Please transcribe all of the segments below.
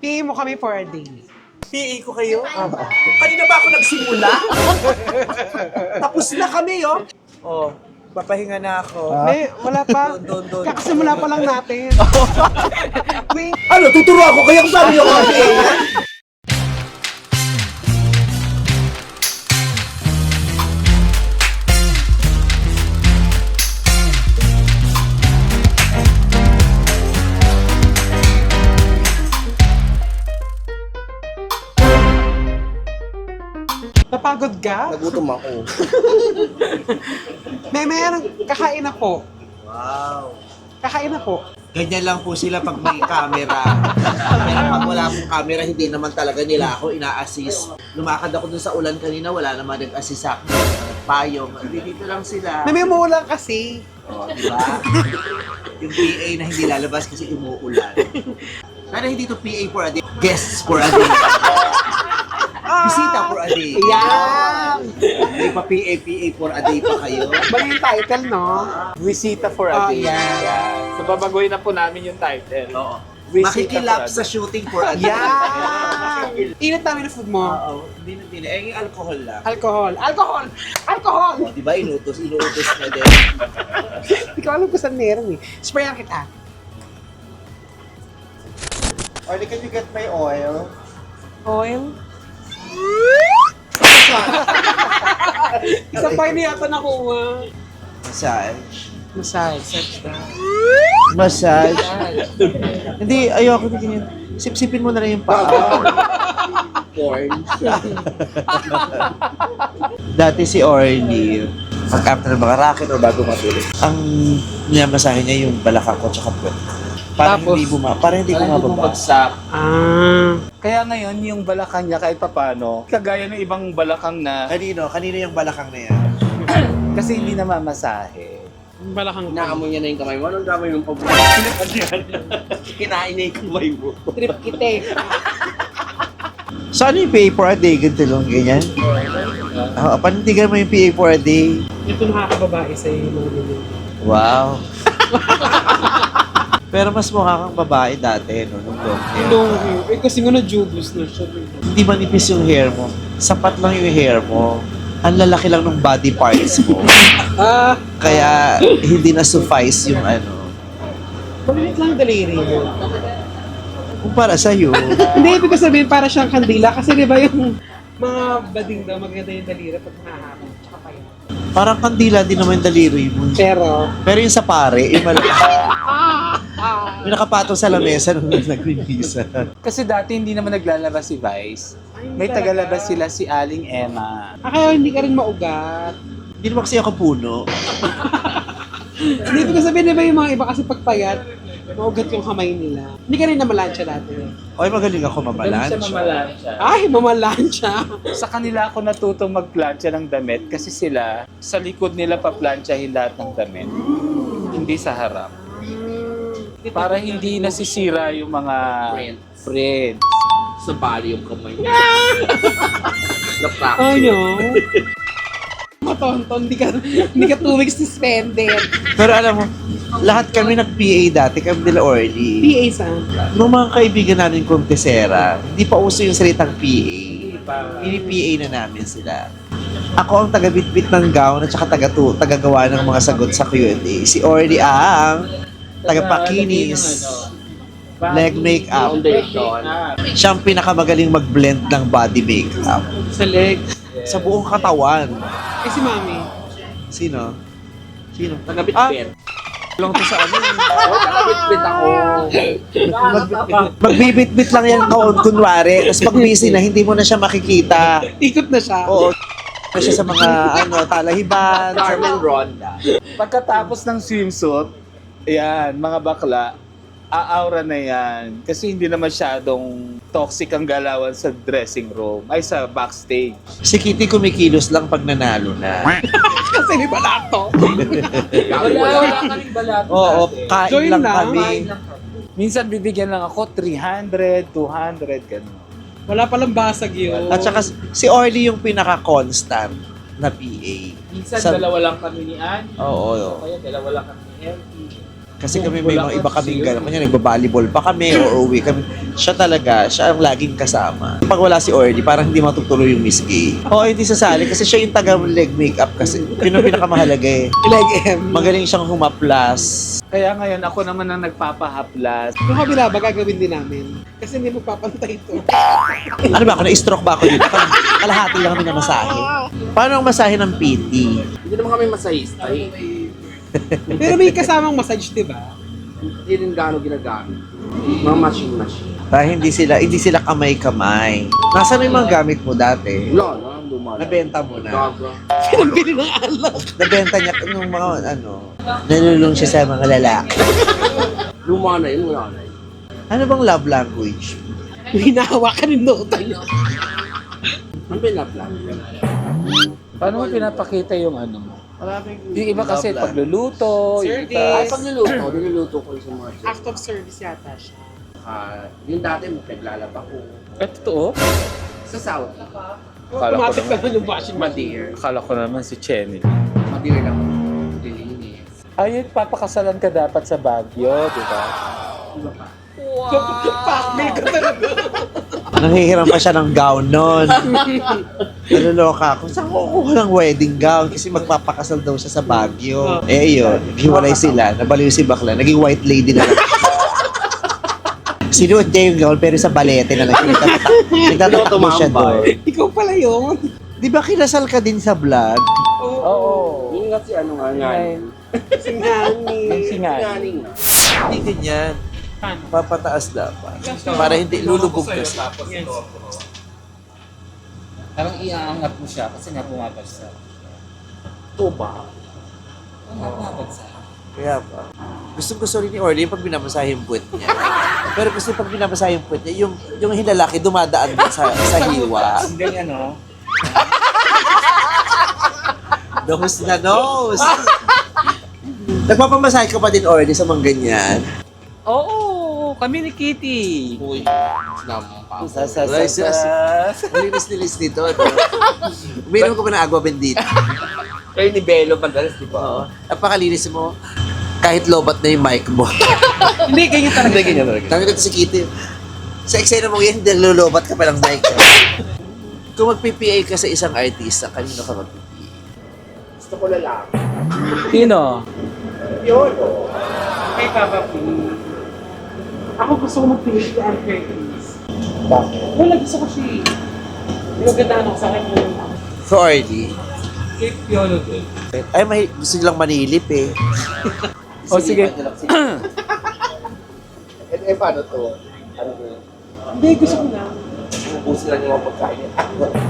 PA mo kami for a day. PA ko kayo? Kanina ba ako nagsimula? Tapos na kami, oh. Oh, papahinga na ako. Hindi, wala pa. Doon. Kakasimula pa lang natin. Wait, Ano, tuturo ako kaya kung paano yung PA? napagod ka? Nagutom ako. Meron, kakain ako. Wow. Kakain ako. Ganyan lang po sila pag may camera. Pero pag wala pong camera, hindi naman talaga nila ako ina-assist. Lumakad ako dun sa ulan kanina, wala naman nag-assist sa akin. Payong. Dito lang sila. May umuulan kasi. Oh, di ba? Yung PA na hindi lalabas kasi umuulan. Sana hindi to PA for a day. Guests for a day. Bisita for a day. Yan! May pa-PA for a day pa kayo. Mali yung title, no? Visita for a day. yan. Yan. So babaguhin na po namin yung title. Oo. Visita Makikilap for a sa day. shooting for a day. Yan! Init namin ang food mo. Oo. Hindi. Eh, yung alcohol lang. Alcohol! Alcohol! Alcohol! Oh, di ba inutos na din. Hindi ko alam kung saan meron eh. Sprayan kita. Or can you get my oil? Oil? Isa pa hindi yata nakuha. Massage. Massage. Massage? Hindi, ayoko na ganyan. Sip-sipin mo na lang yung paa. Porn. Dati si Orly, pag after ng mga racket o bago matulog, ang minamasahe niya yung balakang ko tsaka puwet. Tapos, Parang hindi bumababa. bumagsak. Ah. Kaya ngayon, yung balakang niya kahit papano, kagaya ng ibang balakang na, Kanino yung balakang na yan? kasi hindi na mamasahe. Balakang Inaamoy niya na yung kamay mo. Anong damay mong paborito? Kinain niya yung kamay mo. trip kite. So ano yung PA for a day? Ganito lang, ganyan? Panindigan mo yung PA for a day. Ito nakakababae sa iyo mga ganyan. Wow. Pero mas mukha kang babae dati, no? Nung long hair. Long hair. Eh kasi nga na-jubus na siya. Hindi manipis yung hair mo. Sapat lang yung hair mo. Ang lalaki lang ng body parts mo. Ah. Kaya hindi na suffice yung ano. Maliit lang ang daliri mo. Kung para sa'yo, Hindi, ibig ko sabihin para siyang kandila. Kasi di ba yung mga bading daw maganda yung daliri pag nahahapon. Tsaka pa yun. parang kandila din naman yung daliri mo. Pero, Pero yung sa pare, yung malaki. Yung nakapatong sa lamesa nung nagrimisa. Kasi dati hindi naman naglalabas si Vice. May tagalabas sila si Aling Emma. kaya hindi ka rin maugat. Hindi naman kasi ako puno. Hindi, ibig ko sabihin, di ba yung mga iba kasi pagpayat, maugat yung kamay nila. Hindi ka rin namalansya dati. Oy, magaling ako mamalansya. mamalansya. Ay, mamalansya. Sa kanila ako natutong magplansya ng damit kasi sila, sa likod nila paplansyahin lahat ng damit. Hindi sa harap. Para hindi nasisira yung mga friends. Sa bali yung kamay. Ano? Matonton, hindi ka 2 weeks suspended. Pero alam mo, lahat kami nag-PA dati, kami nila Orly. PA saan? Nung mga kaibigan namin kong tesera, hindi pa uso yung salitang PA. Pini-PA na namin sila. Ako ang taga-bitbit ng gown at saka tagagawa ng mga sagot sa Q&A. Si Orly ang taga-pakinis, leg makeup. Foundation. Siya ang pinakamagaling mag-blend ng body makeup. Sa leg. Sa buong katawan. Eh si Mami. Sino? Sino? Tagabit-bit. Lang to sa ano. Tagabit-bit ako. Magbibit-bit lang yan kaon kunwari. Tapos pag busy na, hindi mo na siya makikita. Ikot na siya. Oo. Na siya sa mga talahiban. Carmen Ronda. Pagkatapos ng swimsuit, ayan, mga bakla, aaura na yan. Kasi hindi na masyadong toxic ang galawan sa dressing room, ay sa backstage. Si Kitty kumikilos lang pag nanalo na. Kasi may balato. Wala kaming balat. Oo, kain Join lang lang. kami. Minsan bibigyan lang ako 300, 200, gano'n. Wala palang basag yun. At saka si Orly yung pinaka-constant na PA. Minsan Sa- dalawa lang kami ni Ann, Oo. o kaya dalawa lang kami ni LP. Kasi kami may mga iba kaming gano'n. Kanya nagbabalibol pa kami o uwi kami. Siya ang laging kasama. Pag wala si Orly, parang hindi matutuloy yung Miss Gay. Oo, hindi sasali kasi siya yung taga-leg makeup kasi. Yun ang pinakamahalaga eh. Like M. Magaling siyang humaplas. Kaya ngayon ako naman ang nagpapahaplas. Yung kabila ba gagawin din namin? Kasi hindi magpapantay ito. Ano ba ako? Na-stroke ba ako dito? Kalahati lang kami na masahe. Paano ang masahe ng PT? Hindi naman kami masahista eh. Pero may kasamang massage, di ba? Hindi rin gaano ginagamit. Mga machine. Para hindi sila kamay-kamay. Nasaan yung mga gamit mo dati? Wala na, lumala. Nabenta mo na. Gaga. Pinambili ng alak. Nabenta niya yung mga nalulung siya sa mga lalaki. Luma na yun, wala na yun. Ano bang love language? Hinahawakan yung nota niya. Ang pinaplan. Paano mo pinapakita yung ano mo? Maraming Yung iba kasi pagluluto, yung Service. iba... Ay, pag niluluto ko yung sa mga chef. Act of service yata siya. Yung dati, naglalaba ko. Eh, totoo? Sa South, Akala ko Automatic naman. naman yung washing machine. Madeir. Akala ko naman si Chenny. Madeir lang ako. Dilinis. Ayun, papakasalan ka dapat sa Baguio, di ba? Iba pa. Pakmil ka talaga. Nanghihiram pa siya ng gown nun. Naluloka ako. Saan ko kukuha ng wedding gown? Kasi magpapakasal daw siya sa Baguio. Eh yun, naghiwalay sila. Nabaliw si bakla. Naging white lady na lang. Sinuot niya yung gown pero sa balete na lang. Nagtatakbo siya doon. Ikaw pala yun. Di ba kinasal ka din sa vlog? Oo. Yun nga si ano nga nga. Singani. Singan. Nganing nga. Hindi ganyan. Paano? Papataas dapat. Para hindi lulubog ka sa. Yes. Parang iaangat mo siya kasi nga bumabagsak. Ito ba? Bumabagsak. Kaya pa. Gusto rin ni Orly yung pag binabasa yung puwet niya. Pero gusto pag binabasa yung puwet niya, yung hilalaki dumadaan din sa hiwa. Ang ganyan, no? Nose na nose! Nagpapamasahe ka pa din, Orly, sa mga ganyan. Oo, kami ni Kitty. Uy, sinampa. Ang linis-linis nito. Uminom ko pa ng agua bendita. Kayo ni Belo madalas, di ba? Oo. Napakalinis mo. Kahit lobat na yung mic mo. Hindi, ganyan talaga. Hindi, ganyan talaga. Tangan ito si Kitty. Sa eksena mo yan, hindi lulobat ka pa ng mic. Kung mag-PPA ka sa isang artista, kanino ka mag-PPA? Gusto ko lalaki. Sino? Piolo. Kay Papa P. Ako gusto ko magpili si Ann Curtis. Bakit? Wala, gusto ko siya. Nagagandaan ako sa kanya. So, Orly. Kay Piolo din. Ay, gusto nilang manilip eh. O sige. Paano to? Ano to? Hindi, gusto ko na. Ubusin lang yung mga pagkain.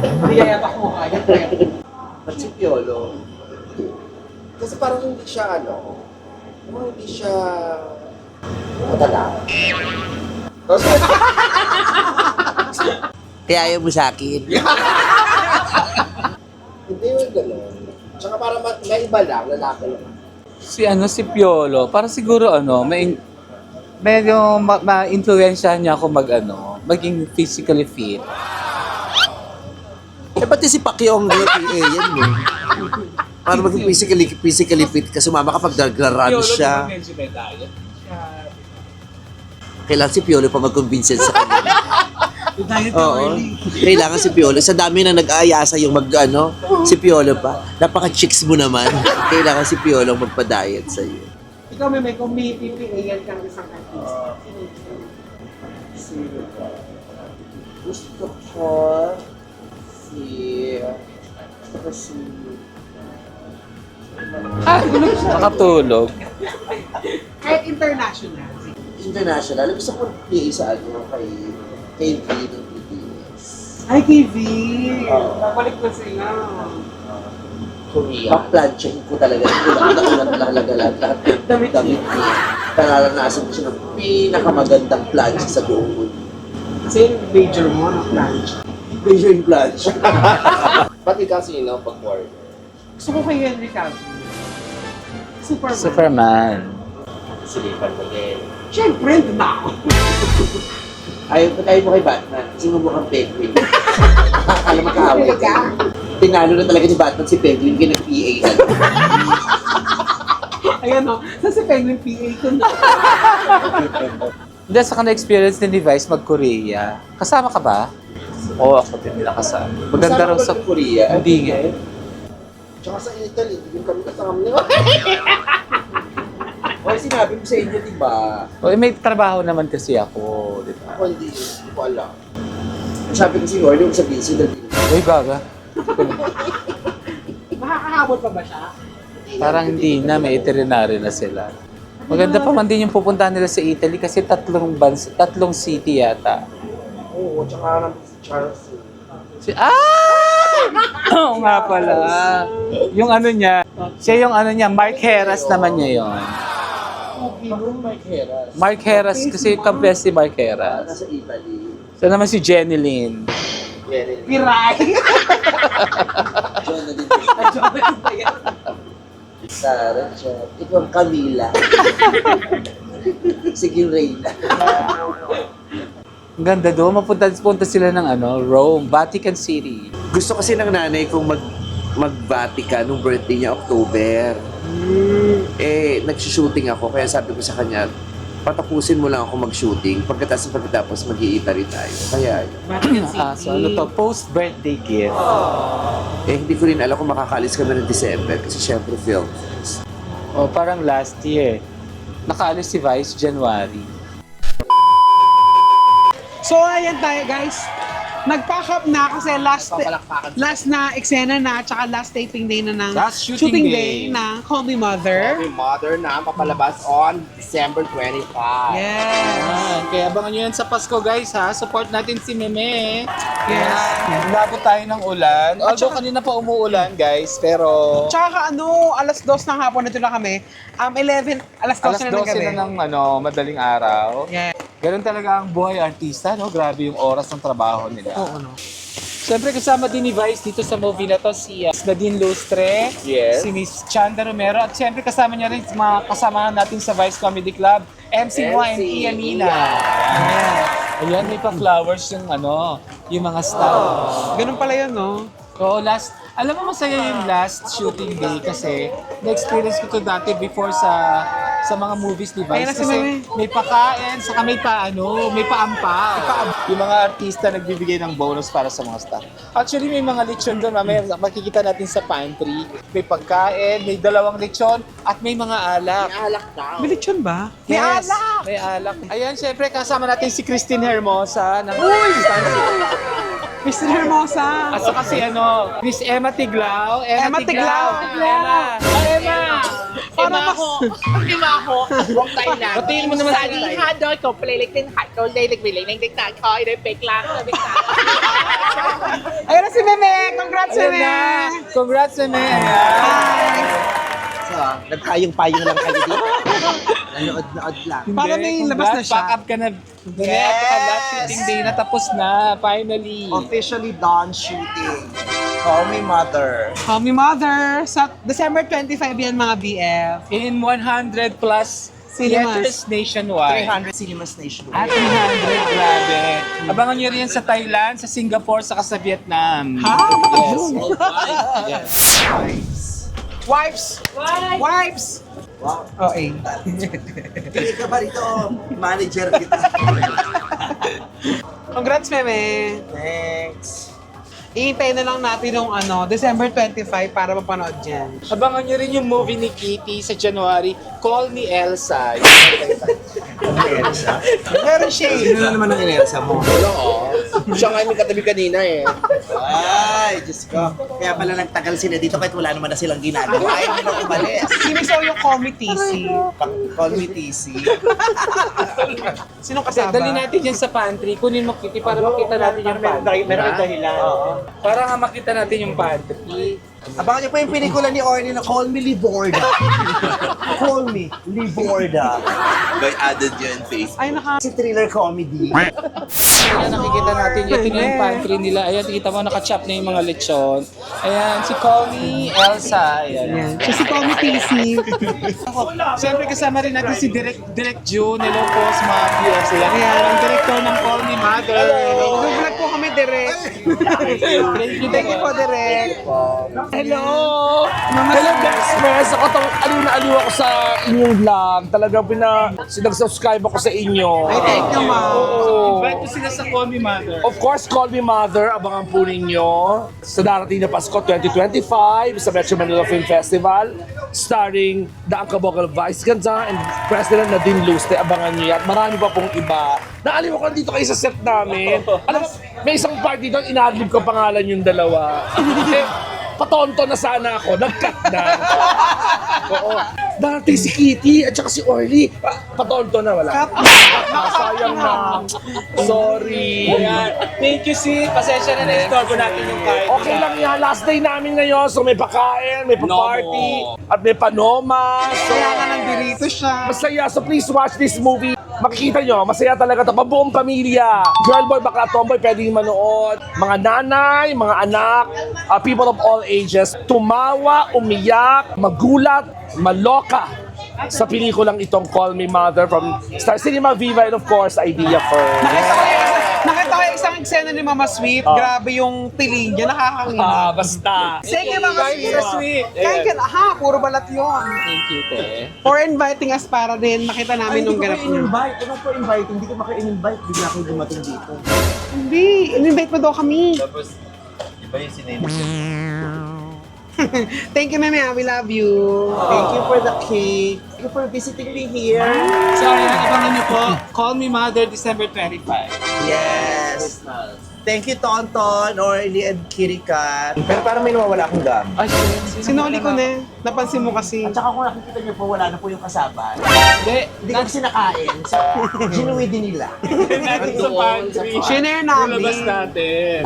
Hindi yata ako kaya. At si Piolo, kasi parang hindi siya hindi siya madala. Tapos, Kaya ayaw mo sa akin. hindi yung gano'n. Tsaka parang may iba lang, lalaki lang. Si Piolo, para siguro medyo ma-influensyahan niya ako maging physically fit. Eh, pati si Pacquiao ang PPA, yan mo. Para maging physically fit ka, sumama ka pag nagrarun siya. Kailangan si Piolo pa mag-convince sa kanila. Yung diet na Oo. early. Kailangan si Piolo. Sa dami na nag-aayasa yung si Piolo pa. Napaka-chicks mo naman. Kailangan si Piolo magpa-diet sa'yo. Ikaw may kung may PPA yan kang isang artist. Gusto ko si Nakatulog. Kahit international. international. Gusto ko PA sa kay V ng BTS. Ay, KV. Oo. Babalik na sila. Korea. Paplansyahin ko talaga. Talaga lahat. Damit Damit niya. Nararanasan ko siya ng pinakamagandang plansya sa buong mundo. Kasi yung major mo na plancha. Major yung plansya. Pati kasi pag work. Gusto ko kay Henry Cavill. Superman. Superman. Silipan mo din. Siyempre, hindi na ako. Ayaw mo kay Batman. Kasi mumukhang Penguin. Akala magkaaway ka. Tinalo na talaga ni Batman si Penguin kaya nag-PA na. Ayaw Ayan o, sa Penguin PA ko na. Hindi, saka na-experience din ni Vice mag-Korea. Kasama ka ba? Oo, ako din nila kasama. Maganda raw sa Korea. Hindi nga. Tsaka sa Italy, hindi kami kasama niyo. Oy, sinabi mo sa inyo, di ba? O, may trabaho naman kasi ako, di ba? Ako hindi ko alam. Sabi ko si Lord, yung sabihin siya dali. Uy, gaga. Makakahabol pa ba siya? Parang hindi na, may itinerary na sila. Maganda pa man din yung pupuntahan nila sa Italy kasi tatlong city yata. Oo, tsaka ng Charles. Oo nga pala. Yung ano niya, siya yung ano niya, Mark Heras naman niya yun. Mark Heras, kasi kampes si Mark Heras. Nasa Italy. Siya naman si Jenny Lynn. Piray! Jonathan pa yan. Sarah, Chad. Ikaw ang Camila. Sige, Reyna. Ang ganda doon, mapunta sila ng Rome, Vatican City. Gusto kasi ng nanay kong mag-Vatican nung birthday niya, October. Nag-shooting ako, kaya sabi ko sa kanya, patapusin mo lang ako mag-shooting. Pagkatapos mag-i-Italy tayo. Kaya, So ano to, post-birthday gift. hindi ko rin alam kung makakaalis kami ng December kasi syempre film. O parang last year, nakaalis si Vice January. So, ayan tayo guys. Nag-pack up na kasi last na eksena na tsaka last taping day na ng Last shooting day. na Call Me Mother. Happy Mother na papalabas on December 25. Yes. Kaya abangan nyo yan sa Pasko guys ha. Support natin si Meme. Yes. Umabot tayo ng ulan. Although kanina pa umuulan guys, pero Tsaka alas 2 ng hapon nito na kami. Alas 12 alas na ng 12 gabi. na ng madaling araw. Yeah. Ganun talaga ang buhay artista, no? Grabe yung oras ng trabaho nila. Oo, no. Siyempre kasama din ni Vice dito sa movie na to si Nadine Lustre, si Miss Chanda Romero, at siyempre kasama niya rin mga kasamahan natin sa Vice Comedy Club, MC Moa and Tia Nina. Ayan, may pa-flowers yung mga staff. Ganun pala yun, no? Oo, alam mo masaya yung last shooting day kasi na-experience ko to dati before sa mga movies ni Ayun na Vice si kasi Meme. may pakain, saka may paampaw. Yung mga artista nagbibigay ng bonus para sa mga staff. Actually, may mga lechon doon, mamaya makikita natin sa pantry. May pagkain, may 2 lechon, at may mga alak. May lechon ba? May Yes, alak! may alak. Ayan, syempre kasama natin si Christine Hermosa ng Mr. Hermosa! At saka si Miss Emma Tiglao. Emma Tiglao. Emma! Parang mas... From Thailand. Batiin mo naman sa Sali ha doon ko playlik din hat ko daylik biling ng tiktak ko ide pek lang sabi ka. Ayun na si Meme! Congrats, Ayan Meme! na. Congrats, Meme. So, nagkayong-payong lang kayo dito. Nanood-nood lang. Para may labas na siya. Pack up ka na. Yes! Last shooting day na tapos na. Finally. Officially done shooting. Call Me Mother. Call Me Mother! Sa December 25 yan, mga BF. In 100 plus Cinemas. theaters nationwide. 300 cinemas At nationwide. 300, grabe. Abangan nyo rin yan sa Thailand, sa Singapore, saka sa Vietnam. Ha? Yes. Wipes! Wipes! Wow. Okay. Pili ka ba rito? Manager kita. Congrats, Meme! Thanks. Iintayin na lang natin yung December 25 para mapanood yan. Abangan nyo rin yung movie ni Kitty sa January, Call Me Elsa. Meron siya eh. Sino na naman ang inersa mo? Siya nga yung katabi kanina eh. Ay, Diyos ko. Kaya pala nagtagal sila dito kahit wala naman na silang ginagawa. Ay, hindi na umalis. Sinisaw yung committee si... Call me TC. Sinong kasama? Dali natin yan sa pantry, kunin mo Kitty para makita natin yung pantry. Meron dahilan. Para nga makita natin yung pantry. Abangan niyo po yung pelikula ni Orly na Call Me Liborda. Call Me Liborda. May added yun face. Ay, Si thriller comedy. Ayan, nakikita natin. Ito na yung pantry nila. Ayan, kita mo, nakachop na yung mga lechon. Ayan, si Connie, Elsa. Ayan. Yan. Siya si Tommy TC. Siyempre kasama rin natin si Direct June. Hello po sa mga viewers. Ayan, ang director ng Call Me Mother. Mag-vlog po kami direct. Thank you po direct. Hello! Hello, Best Friends! Ako aliw na aliw ako sa inyong vlog. Talagang sinag-subscribe ako sa inyo. Ay, thank you, ma'am. Invite ko sila sa Call Me Mother. Of course, Call Me Mother, abangan po ninyo sa darating na Pasko 2025 sa Metro Manila Film Festival starring The Uncle Vice Ganda and President Nadine Luste. Abangan nyo yan. Marami pa pong iba. Naaliw ako dito kayo sa set namin. Alam mo, may isang party doon, inadlib ko pangalan yung dalawa. Patonto na sana ako, nag-cut na. Oo. Dati si Kitty at saka si Orly, patonto na wala. Sayang na. Sorry. Thank you, Sid. Pasensya na na-istorbo natin yung card. Okay lang yan, last day namin ngayon. So may pakain, may pa-party, at may panoma. So, Kaya nga nandito siya. masaya. So please watch this movie. Makikita nyo, masaya talaga ito. Pabuong pamilya. Girl boy, bakla tomboy, pwedeng manood. Mga nanay, mga anak, people of all ages. Tumawa, umiyak, magulat, maloka sa pelikulang itong Call Me Mother from Star Cinema Viva and of course, Idea First. Nakita ko yung isang eksena ni Mama Sweet. Grabe yung tiling niya, nakakangina. Basta. Sige, Mama Sweet. Kahit ka, puro balat yun. Thank you, te. For inviting us para din makita namin nung ganap niyo. invite Ano po invite? Hindi ko maka-invite. Bigla kayo dumating dito. Hindi, in-invite mo daw kami. Tapos, iba yung sinema. Thank you, Meme. We love you. Thank you for the cake. Thank you for visiting me here. So, ayan, abangan niyo po. Call Me Mother, December 25. Yes. Thank you, Tonton, Orly, and Kirika. Pero parang may nawawala akong gam. Ay, Sinuli ko na. Napansin mo kasi. At saka kung nakikita niyo po, wala na po yung kasama. Hindi. Hindi ko kasi nakain. So, ginuwi din nila. Natin sa pantry. Share namin. Ilabas natin.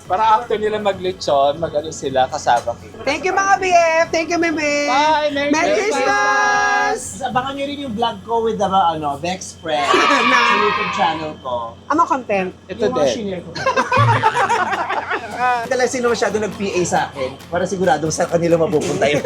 Para after nila mag-lechon, mag-ano sila, kasama kita. Thank you, mga BF. Thank you, Meme. Bye! Merry Christmas! Abangan niyo rin yung vlog ko with the Vex Friends sa YouTube channel ko. Ano content? Ito Yung mga din. shinare ko. Talagang sino masyado nag-PA sa akin para siguradong sa kanila mapupunta yun.